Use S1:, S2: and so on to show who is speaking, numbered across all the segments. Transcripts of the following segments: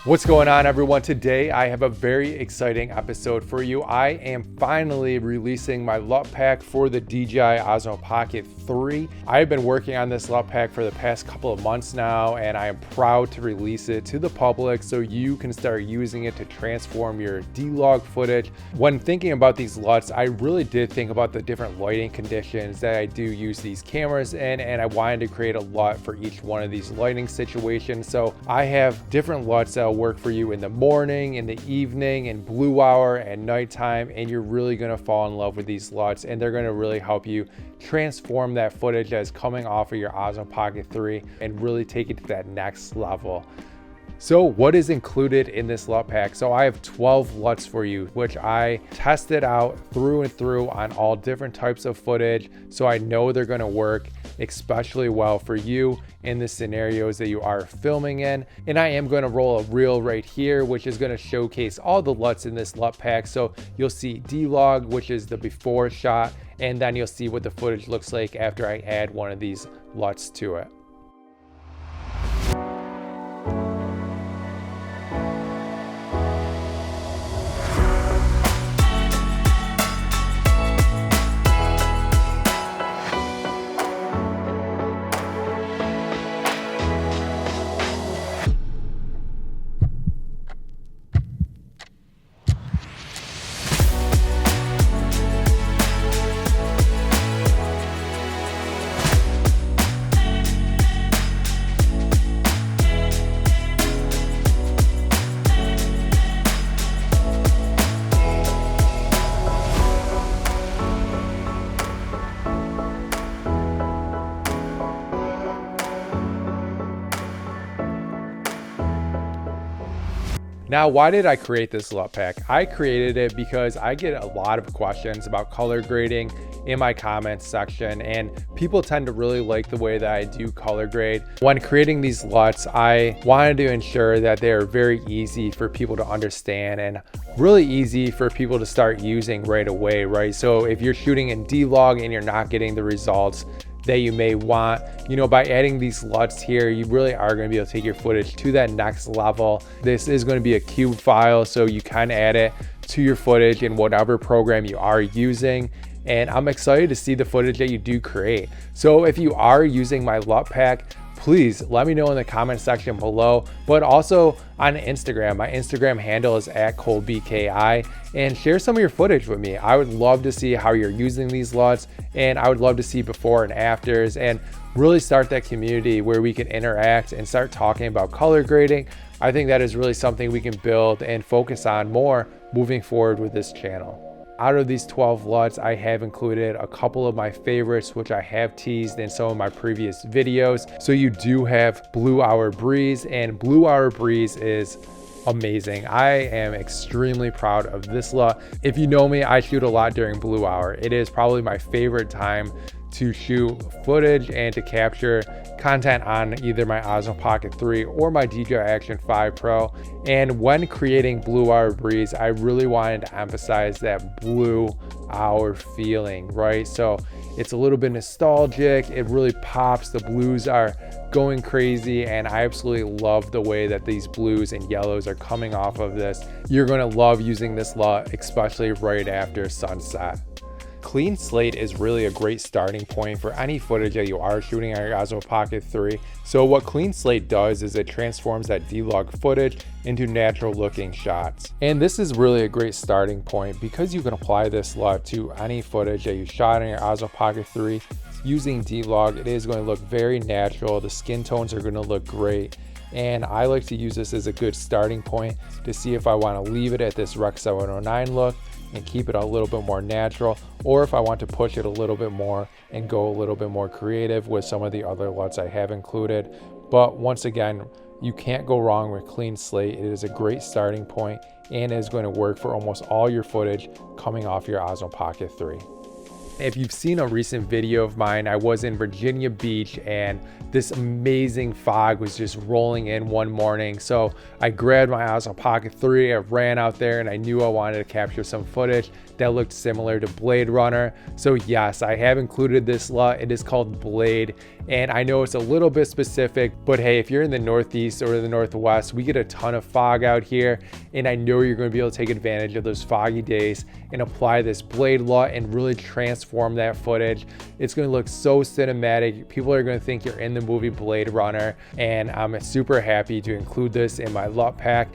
S1: What's going on, everyone? Today I have a very exciting episode for you. I am finally releasing my LUT Pack for the DJI Osmo Pocket 3. I've been working on this LUT Pack for the past couple of months now, and I am proud to release it to the public so you can start using it to transform your D-Log footage. When thinking about these LUTs, I really did think about the different lighting conditions that I do use these cameras in, and I wanted to create a LUT for each one of these lighting situations. So I have different LUTs that work for you in the morning, in the evening, in blue hour, and nighttime, and you're really going to fall in love with these LUTs, and they're going to really help you transform that footage that is coming off of your Osmo Pocket 3 and really take it to that next level. So what is included in this LUT pack? So I have 12 LUTs for you, which I tested out through and through on all different types of footage. So I know they're going to work especially well for you in the scenarios that you are filming in. And I am going to roll a reel right here, which is going to showcase all the LUTs in this LUT pack. So you'll see D-Log, which is the before shot, and then you'll see what the footage looks like after I add one of these LUTs to it. Now, why did I create this LUT pack? I created it because I get a lot of questions about color grading in my comments section, and people tend to really like the way that I do color grade. When creating these LUTs, I wanted to ensure that they are very easy for people to understand and really easy for people to start using right away, right? So if you're shooting in D-Log and you're not getting the results that you may want, by adding these LUTs here, you really are going to be able to take your footage to that next level. This is going to be a cube file, so you can add it to your footage in whatever program you are using. And I'm excited to see the footage that you do create. So if you are using my LUT pack, please let me know in the comment section below, but also on Instagram. My Instagram handle is @ColeBKI, and share some of your footage with me. I would love to see how you're using these LUTs, and I would love to see before and afters, and really start that community where we can interact and start talking about color grading. I think that is really something we can build and focus on more moving forward with this channel. Out of these 12 LUTs, I have included a couple of my favorites, which I have teased in some of my previous videos. So you do have Blue Hour Breeze, and Blue Hour Breeze is amazing. I am extremely proud of this LUT. If you know me, I shoot a lot during Blue Hour. It is probably my favorite time to shoot footage and to capture content on either my Osmo Pocket 3 or my DJI Action 5 Pro. And when creating Blue Hour Breeze, I really wanted to emphasize that blue hour feeling, right? So it's a little bit nostalgic. It really pops. The blues are going crazy, and I absolutely love the way that these blues and yellows are coming off of this. You're going to love using this LUT, especially right after sunset. Clean Slate is really a great starting point for any footage that you are shooting on your Osmo Pocket 3. So what Clean Slate does is it transforms that D-Log footage into natural looking shots. And this is really a great starting point because you can apply this LUT to any footage that you shot on your Osmo Pocket 3 using D-Log. It is going to look very natural. The skin tones are going to look great. And I like to use this as a good starting point to see if I want to leave it at this Rec 709 look and keep it a little bit more natural, or if I want to push it a little bit more and go a little bit more creative with some of the other LUTs I have included. But once again, you can't go wrong with Clean Slate. It is a great starting point and is going to work for almost all your footage coming off your Osmo Pocket 3. If you've seen a recent video of mine, I was in Virginia Beach and this amazing fog was just rolling in one morning. So I grabbed my Osmo Pocket 3, I ran out there, and I knew I wanted to capture some footage that looked similar to Blade Runner. So yes, I have included this LUT. It is called Blade, And I know it's a little bit specific, but hey, if you're in the Northeast or the Northwest, we get a ton of fog out here. And I know you're going to be able to take advantage of those foggy days and apply this blade LUT and really transform that footage. It's going to look so cinematic. People are going to think you're in the movie Blade Runner. And I'm super happy to include this in my LUT pack.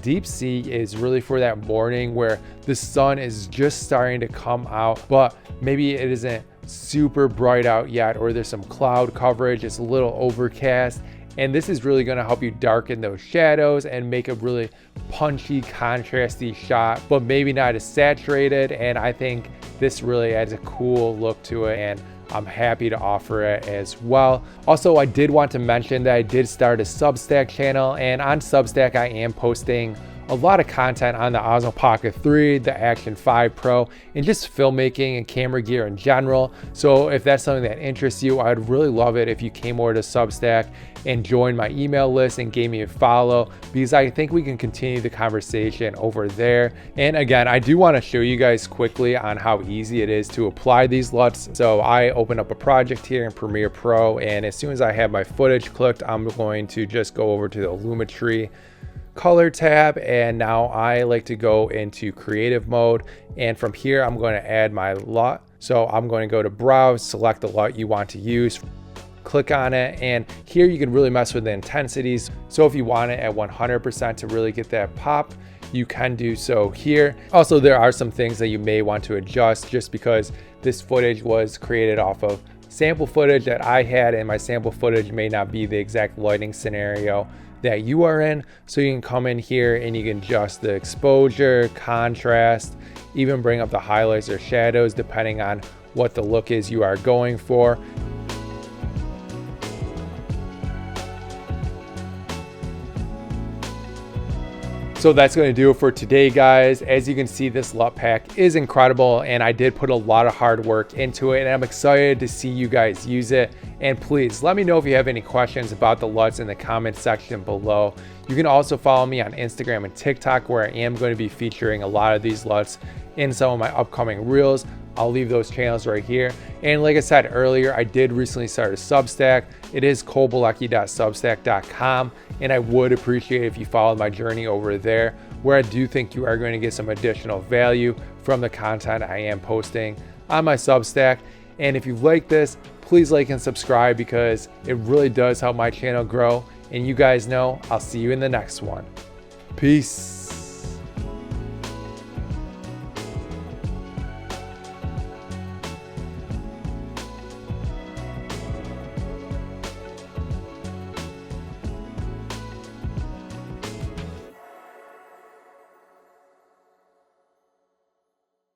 S1: Deep sea is really for that morning where the sun is just starting to come out, but maybe it isn't super bright out yet, or there's some cloud coverage, it's a little overcast. And this is really going to help you darken those shadows and make a really punchy, contrasty shot, but maybe not as saturated. And I think this really adds a cool look to it, and I'm happy to offer it as well. Also, I did want to mention that I did start a Substack channel, and on Substack I am posting a lot of content on the Osmo Pocket 3, the Action 5 Pro, and just filmmaking and camera gear in general. So if that's something that interests you, I'd really love it if you came over to Substack and joined my email list and gave me a follow, because I think we can continue the conversation over there. And again, I do want to show you guys quickly on how easy it is to apply these LUTs. So I open up a project here in Premiere Pro, and as soon as I have my footage clicked, I'm going to just go over to the Lumetri color tab, and now I like to go into creative mode, and from here I'm going to add my LUT. So I'm going to go to browse, select the LUT you want to use, click on it, and here you can really mess with the intensities. So if you want it at 100% to really get that pop, you can do so here. Also, there are some things that you may want to adjust, just because this footage was created off of sample footage that I had, and my sample footage may not be the exact lighting scenario that you are in. So you can come in here and you can adjust the exposure, contrast, even bring up the highlights or shadows depending on what the look is you are going for. So that's going to do it for today, guys. As you can see, this LUT pack is incredible, and I did put a lot of hard work into it, and I'm excited to see you guys use it. And please let me know if you have any questions about the LUTs in the comment section below. You can also follow me on Instagram and TikTok, where I am going to be featuring a lot of these LUTs in some of my upcoming reels. I'll leave those channels right here. And like I said earlier, I did recently start a Substack. It is colebalecki.substack.com, and I would appreciate if you followed my journey over there, where I do think you are going to get some additional value from the content I am posting on my Substack. And if you like this, please like and subscribe, because it really does help my channel grow. And you guys know, I'll see you in the next one. Peace.